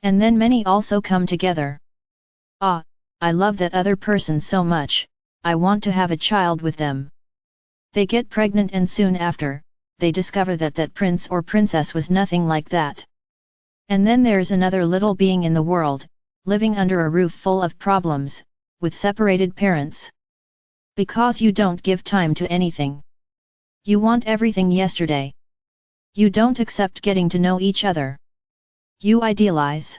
And then many also come together. Ah, I love that other person so much, I want to have a child with them. They get pregnant and soon after, they discover that that prince or princess was nothing like that. And then there's another little being in the world, living under a roof full of problems, with separated parents. Because you don't give time to anything. You want everything yesterday. You don't accept getting to know each other. You idealize.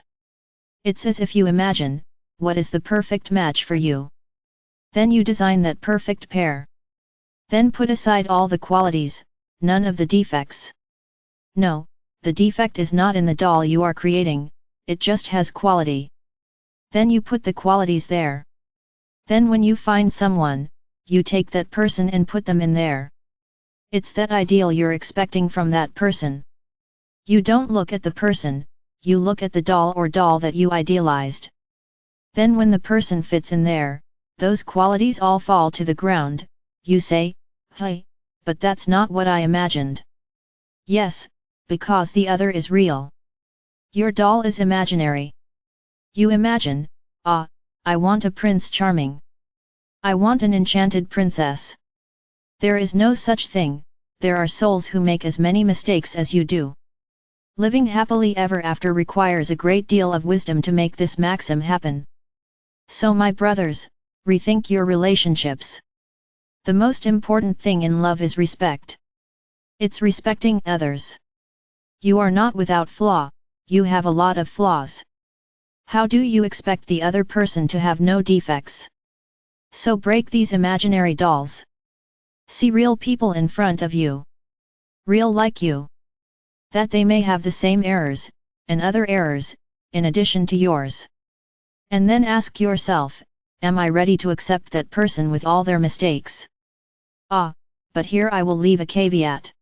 It's as if you imagine, what is the perfect match for you. Then you design that perfect pair. Then put aside all the qualities, none of the defects. No, the defect is not in the doll you are creating, it just has quality. Then you put the qualities there. Then when you find someone, you take that person and put them in there. It's that ideal you're expecting from that person. You don't look at the person, you look at the doll or doll that you idealized. Then when the person fits in there, those qualities all fall to the ground, you say, "Hey, but that's not what I imagined." Yes, because the other is real. Your doll is imaginary. You imagine, "Ah, I want a Prince Charming. I want an enchanted princess." There is no such thing, there are souls who make as many mistakes as you do. Living happily ever after requires a great deal of wisdom to make this maxim happen. So my brothers, rethink your relationships. The most important thing in love is respect. It's respecting others. You are not without flaw, you have a lot of flaws. How do you expect the other person to have no defects? So break these imaginary dolls. See real people in front of you. Real like you. That they may have the same errors, and other errors, in addition to yours. And then ask yourself, am I ready to accept that person with all their mistakes? Ah, but here I will leave a caveat.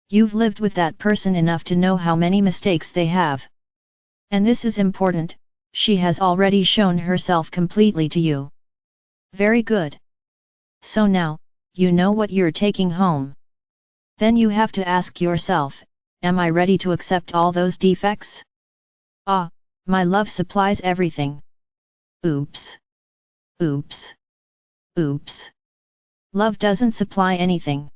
You've lived with that person enough to know how many mistakes they have. And this is important, she has already shown herself completely to you. Very good. So now, you know what you're taking home. Then you have to ask yourself, am I ready to accept all those defects? Ah, my love supplies everything. Oops. Oops. Oops. Love doesn't supply anything.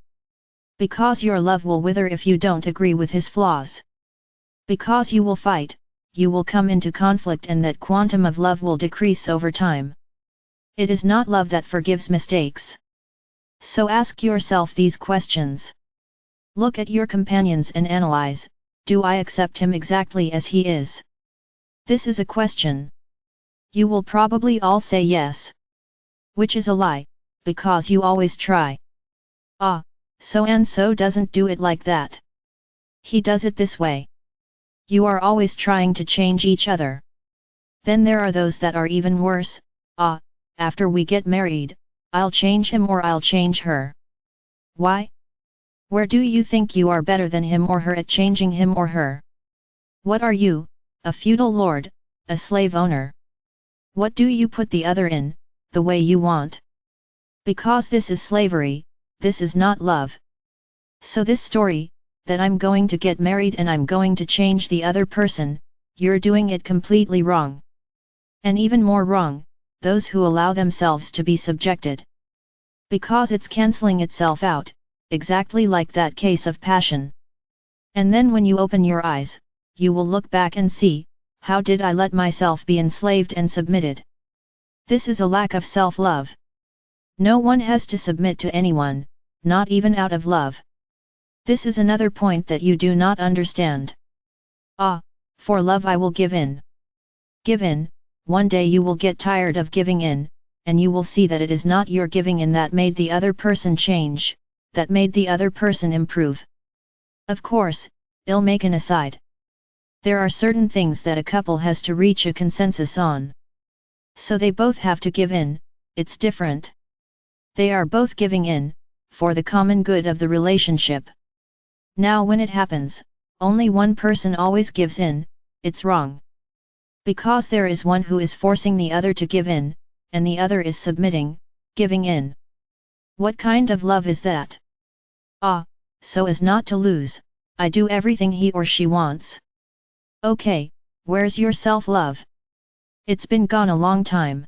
Because your love will wither if you don't agree with his flaws. Because you will fight, you will come into conflict and that quantum of love will decrease over time. It is not love that forgives mistakes. So ask yourself these questions. Look at your companions and analyze, do I accept him exactly as he is? This is a question. You will probably all say yes. Which is a lie, because you always try. Ah, so and so doesn't do it like that. He does it this way. You are always trying to change each other. Then there are those that are even worse. Ah, after we get married, I'll change him or I'll change her. Why? Where do you think you are better than him or her at changing him or her? What are you, a feudal lord, a slave owner? What do you put the other in, the way you want? Because this is slavery, this is not love. So this story, that I'm going to get married and I'm going to change the other person, you're doing it completely wrong. And even more wrong, those who allow themselves to be subjected. Because it's cancelling itself out, exactly like that case of passion. And then when you open your eyes, you will look back and see, how did I let myself be enslaved and submitted? This is a lack of self-love. No one has to submit to anyone, not even out of love. This is another point that you do not understand. Ah, for love I will give in. Give in, one day you will get tired of giving in, and you will see that it is not your giving in that made the other person change, that made the other person improve. Of course, I'll make an aside. There are certain things that a couple has to reach a consensus on. So they both have to give in, it's different. They are both giving in, for the common good of the relationship. Now when it happens, only one person always gives in, it's wrong. Because there is one who is forcing the other to give in, and the other is submitting, giving in. What kind of love is that? Ah, so as not to lose, I do everything he or she wants. Okay, Where's your self-love? It's been gone a long time.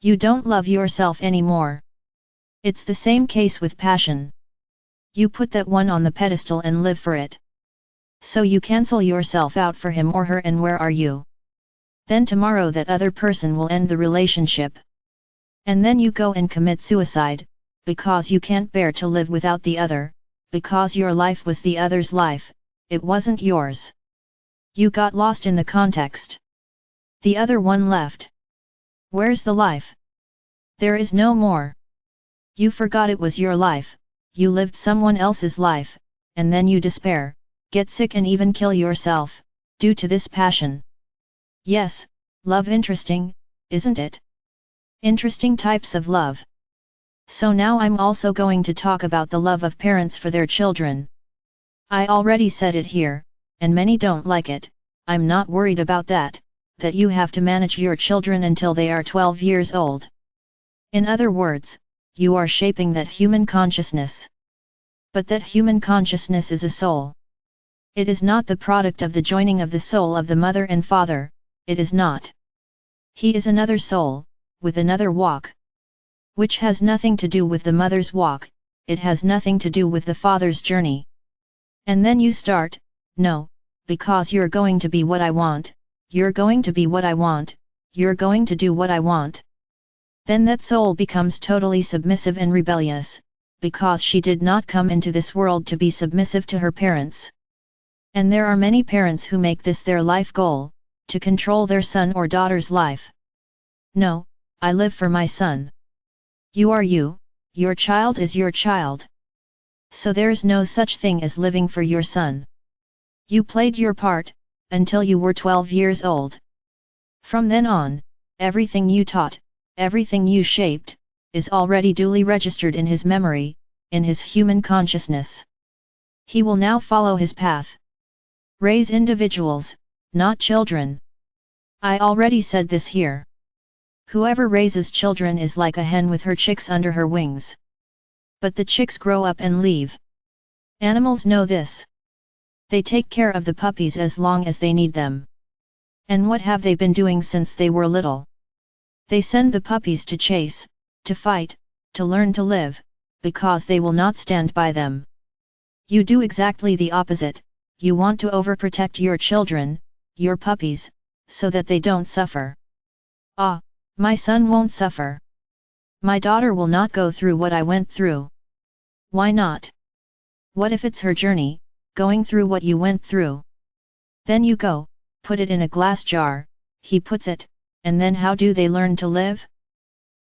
You don't love yourself anymore. It's the same case with passion. You put that one on the pedestal and live for it. So you cancel yourself out for him or her, and where are you? Then tomorrow that other person will end the relationship. And then you go and commit suicide, because you can't bear to live without the other, because your life was the other's life, it wasn't yours. You got lost in the context. The other one left. Where's the life? There is no more. You forgot it was your life, you lived someone else's life, and then you despair, get sick and even kill yourself, due to this passion. Yes, love interesting, isn't it? Interesting types of love. So now I'm also going to talk about the love of parents for their children. I already said it here, and many don't like it. I'm not worried about that you have to manage your children until they are 12 years old. In other words, you are shaping that human consciousness. But that human consciousness is a soul. It is not the product of the joining of the soul of the mother and father, it is not. He is another soul, with another walk. Which has nothing to do with the mother's walk, it has nothing to do with the father's journey. And then you start, no, because you're going to be what I want, you're going to be what I want, you're going to do what I want. Then that soul becomes totally submissive and rebellious, because she did not come into this world to be submissive to her parents. And there are many parents who make this their life goal, to control their son or daughter's life. No, I live for my son. You are you, your child is your child. So there's no such thing as living for your son. You played your part, until you were 12 years old. From then on, everything you taught, everything you shaped, is already duly registered in his memory, in his human consciousness. He will now follow his path. Raise individuals, not children. I already said this here. Whoever raises children is like a hen with her chicks under her wings. But the chicks grow up and leave. Animals know this. They take care of the puppies as long as they need them. And what have they been doing since they were little? They send the puppies to chase, to fight, to learn to live, because they will not stand by them. You do exactly the opposite, you want to overprotect your children, your puppies, so that they don't suffer. Ah, my son won't suffer. My daughter will not go through what I went through. Why not? What if it's her journey, going through what you went through? Then you go, put it in a glass jar, he puts it, and then how do they learn to live?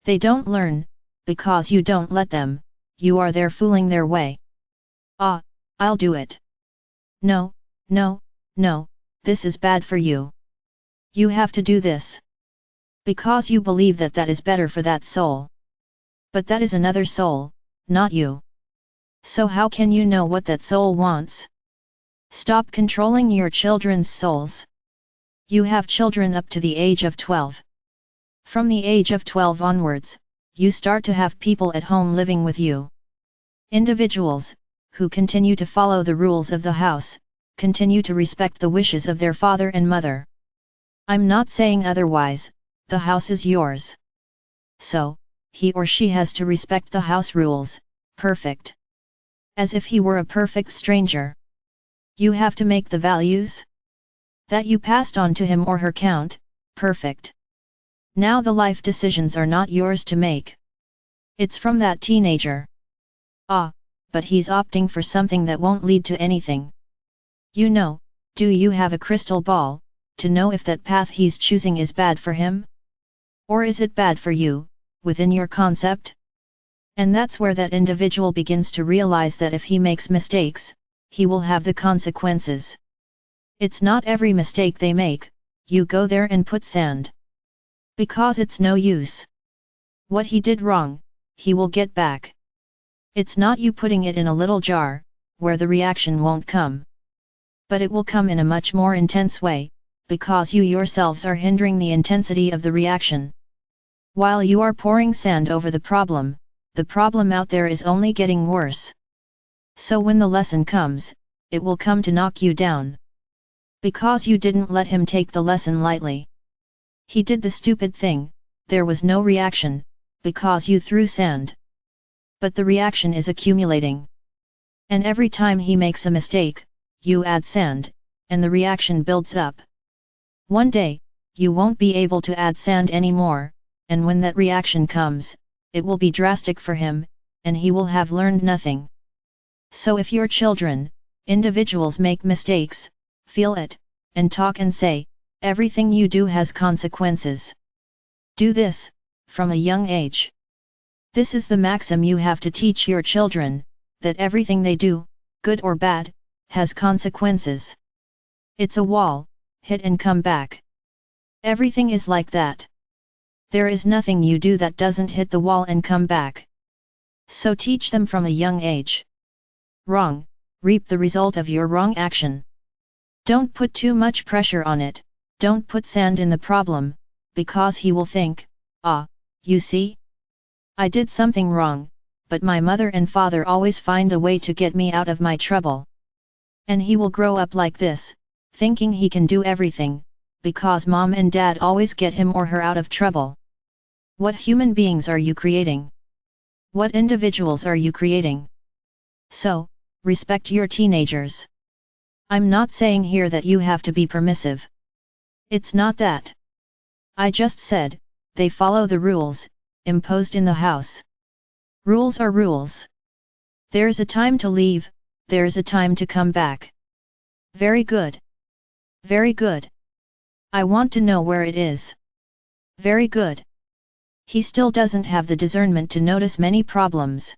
They don't learn, because you don't let them, you are there fooling their way. Ah, I'll do it. No, no, no, this is bad for you. You have to do this. Because you believe that that is better for that soul. But that is another soul, not you. So how can you know what that soul wants? Stop controlling your children's souls. You have children up to the age of 12. From the age of 12 onwards, you start to have people at home living with you. Individuals, who continue to follow the rules of the house, continue to respect the wishes of their father and mother. I'm not saying otherwise, the house is yours. So, he or she has to respect the house rules, perfect. As if he were a perfect stranger. You have to make the values that you passed on to him or her count, perfect. Now the life decisions are not yours to make. It's from that teenager. Ah, but he's opting for something that won't lead to anything. You know, do you have a crystal ball, to know if that path he's choosing is bad for him? Or is it bad for you, within your concept? And that's where that individual begins to realize that if he makes mistakes, he will have the consequences. It's not every mistake they make, you go there and put sand. Because it's no use. What he did wrong, he will get back. It's not you putting it in a little jar, where the reaction won't come. But it will come in a much more intense way, because you yourselves are hindering the intensity of the reaction. While you are pouring sand over the problem out there is only getting worse. So when the lesson comes, it will come to knock you down. Because you didn't let him take the lesson lightly. He did the stupid thing, there was no reaction, because you threw sand. But the reaction is accumulating. And every time he makes a mistake, you add sand, and the reaction builds up. One day, you won't be able to add sand anymore, and when that reaction comes, it will be drastic for him, and he will have learned nothing. So if your children, individuals make mistakes, feel it, and talk and say, everything you do has consequences. Do this, from a young age. This is the maxim you have to teach your children, that everything they do, good or bad, has consequences. It's a wall, hit and come back. Everything is like that. There is nothing you do that doesn't hit the wall and come back. So teach them from a young age. Wrong, reap the result of your wrong action. Don't put too much pressure on it, don't put sand in the problem, because he will think, ah, you see? I did something wrong, but my mother and father always find a way to get me out of my trouble. And he will grow up like this, thinking he can do everything, because mom and dad always get him or her out of trouble. What human beings are you creating? What individuals are you creating? So, respect your teenagers. I'm not saying here that you have to be permissive. It's not that. I just said, they follow the rules, imposed in the house. Rules are rules. There's a time to leave, there's a time to come back. Very good. Very good. I want to know where it is. Very good. He still doesn't have the discernment to notice many problems.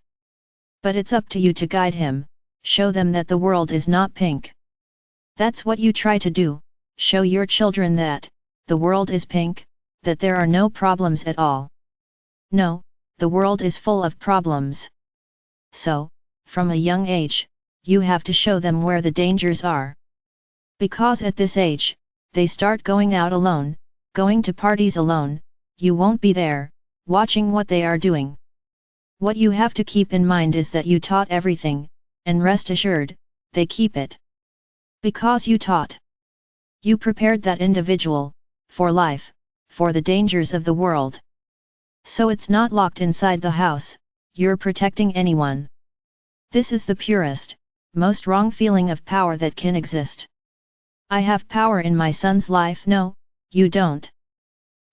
But it's up to you to guide him, show them that the world is not pink. That's what you try to do, show your children that, the world is pink, that there are no problems at all. No, the world is full of problems. So, from a young age, you have to show them where the dangers are. Because at this age, they start going out alone, going to parties alone, you won't be there, watching what they are doing. What you have to keep in mind is that you taught everything, and rest assured, they keep it. Because you taught. You prepared that individual, for life, for the dangers of the world. So it's not locked inside the house, you're protecting anyone. This is the purest, most wrong feeling of power that can exist. I have power in my son's life. No, you don't.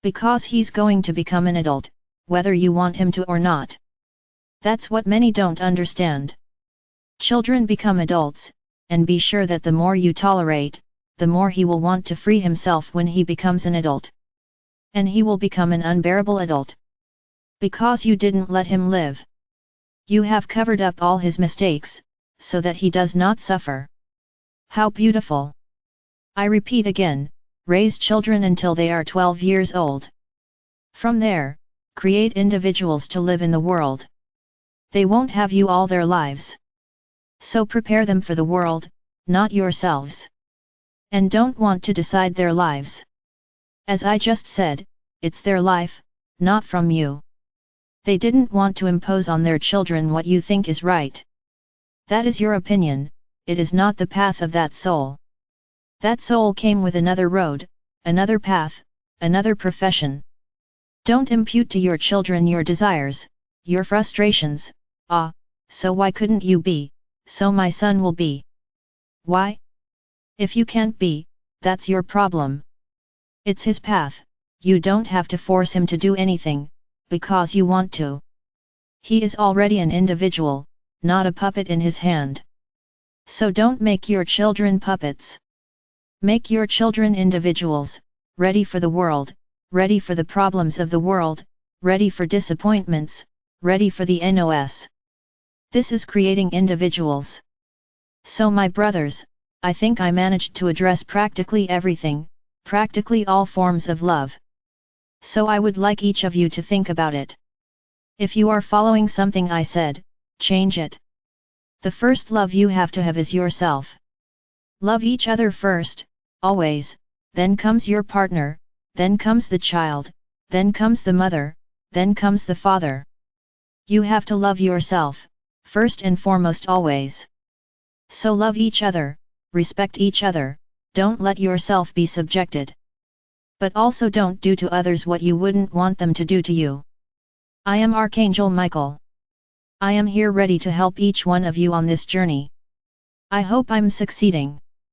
Because he's going to become an adult, whether you want him to or not. That's what many don't understand. Children become adults, and be sure that the more you tolerate, the more he will want to free himself when he becomes an adult. And he will become an unbearable adult. Because you didn't let him live. You have covered up all his mistakes, so that he does not suffer. How beautiful! I repeat again, raise children until they are 12 years old. From there, create individuals to live in the world. They won't have you all their lives. So prepare them for the world, not yourselves. And don't want to decide their lives. As I just said, it's their life, not from you. They didn't want to impose on their children what you think is right. That is your opinion, it is not the path of that soul. That soul came with another road, another path, another profession. Don't impute to your children your desires, your frustrations. Ah, so why couldn't you be, so my son will be? Why? If you can't be, that's your problem. It's his path, you don't have to force him to do anything, because you want to. He is already an individual, not a puppet in his hand. So don't make your children puppets. Make your children individuals, ready for the world, ready for the problems of the world, ready for disappointments, ready for the NOS. This is creating individuals. So my brothers, I think I managed to address practically everything, practically all forms of love. So I would like each of you to think about it. If you are following something I said, change it. The first love you have to have is yourself. Love each other first, always, then comes your partner, then comes the child, then comes the mother, then comes the father. You have to love yourself, first and foremost always. So love each other, respect each other, Don't let yourself be subjected. But also don't do to others what you wouldn't want them to do to you. I am Archangel Michael. I am here ready to help each one of you on this journey. I hope I'm succeeding.